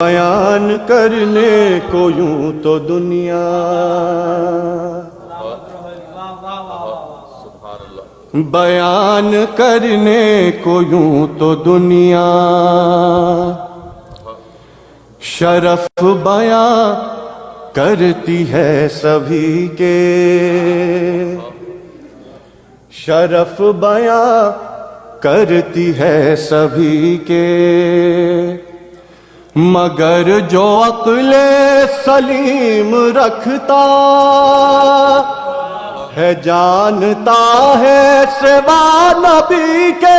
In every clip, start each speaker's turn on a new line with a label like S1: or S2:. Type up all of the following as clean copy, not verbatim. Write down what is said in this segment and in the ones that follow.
S1: بیان کرنے کو یوں تو دنیا بیان کرنے کو یوں تو دنیا شرف بیاں کرتی ہے سبھی کے شرف بیاں کرتی ہے سبھی کے مگر جو عقل سلیم رکھتا ہے جانتا ہے سوا نبی کے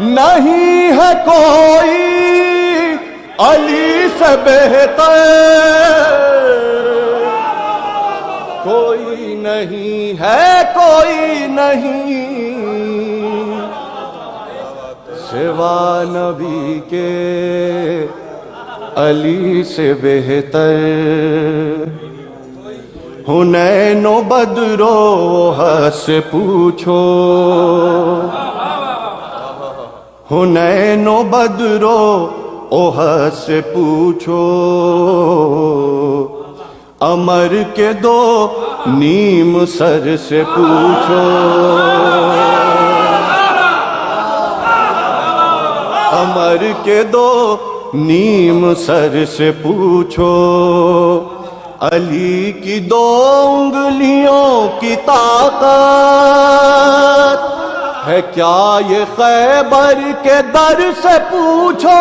S1: نہیں ہے کوئی علی سے بہتر کوئی نہیں ہے کوئی نہیں سوا نبی کے علی سے بہتر حنین و بدر و احد سے پوچھو حنین و بدر و احد سے پوچھو عمر کے دو نیم سر سے پوچھو عمر کے دو نیم سر سے پوچھو علی کی دو انگلیوں کی طاقت ہے کیا یہ خیبر کے در سے پوچھو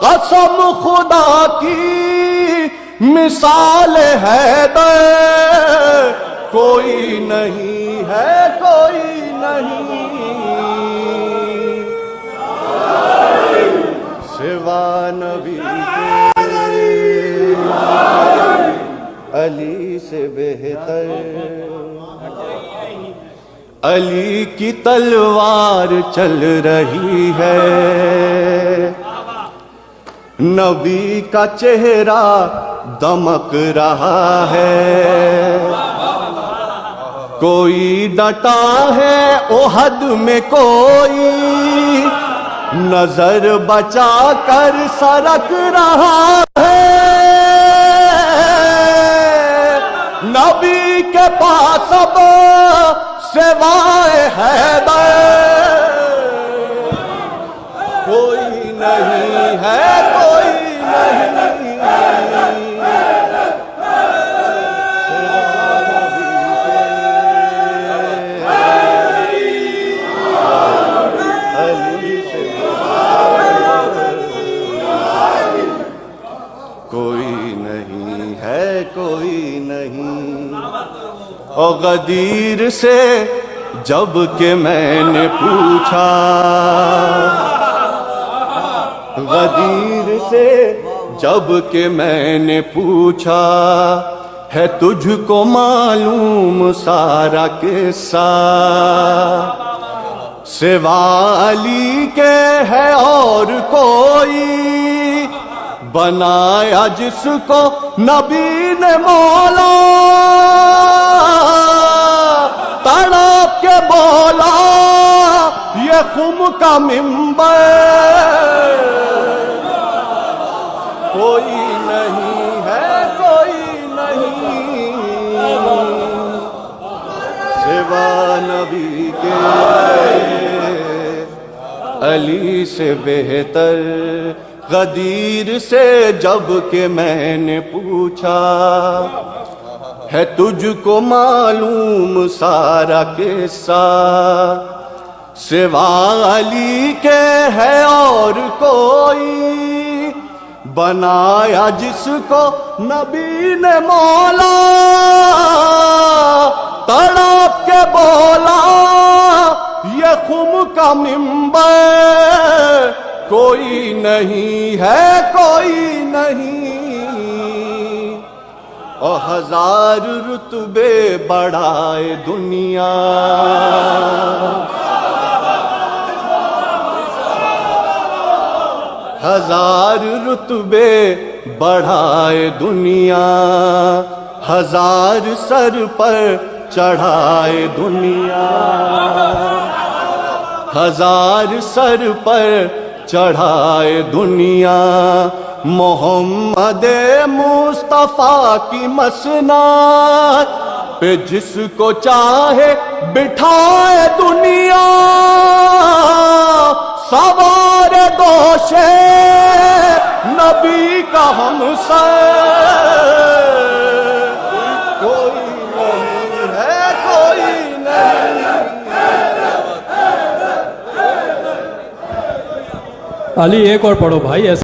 S1: قسم خدا کی مثال حیدر کوئی نہیں ہے کوئی نہیں سوا نبی کے علی سے بہتر علی کی تلوار چل رہی ہے نبی کا چہرہ دمک رہا ہے کوئی ڈٹا ہے احد میں کوئی نظر بچا کر سرک رہا ہے نبی کے پاس اب سوائے حیدر کوئی نہیں ہے کوئی نہیں کوئی نہیں ہے کوئی نہیں اور غدیر سے جب کہ میں نے پوچھا غدیر سے جب کہ میں نے پوچھا ہے تجھ کو معلوم سارا قصہ سوا علی کے ہے اور کوئی بنایا جس کو نبی نے مولا تڑپ کے بولا یہ خم کا منبر کوئی نہیں ہے کوئی نہیں سوا نبی کے علی سے بہتر غدیر سے جب کہ میں نے پوچھا ہے تجھ کو معلوم سارا قصہ سوا علی کے ہے اور کوئی بنایا جس کو نبی نے مولا تڑپ کے بولا یہ خم کا منبر کوئی نہیں ہے کوئی نہیں اور ہزار رتبے بڑھائے دنیا ہزار رتبے بڑھائے دنیا ہزار سر پر چڑھائے دنیا ہزار سر پر چڑھائے دنیا، محمد مصطفیٰ کی مسند پہ جس کو چاہے بٹھائے دنیا، سوار دوشے نبی کا ہم سر کوئی نہیں ہے، کوئی نہیں۔
S2: علی ایک اور پڑھو بھائی ایسا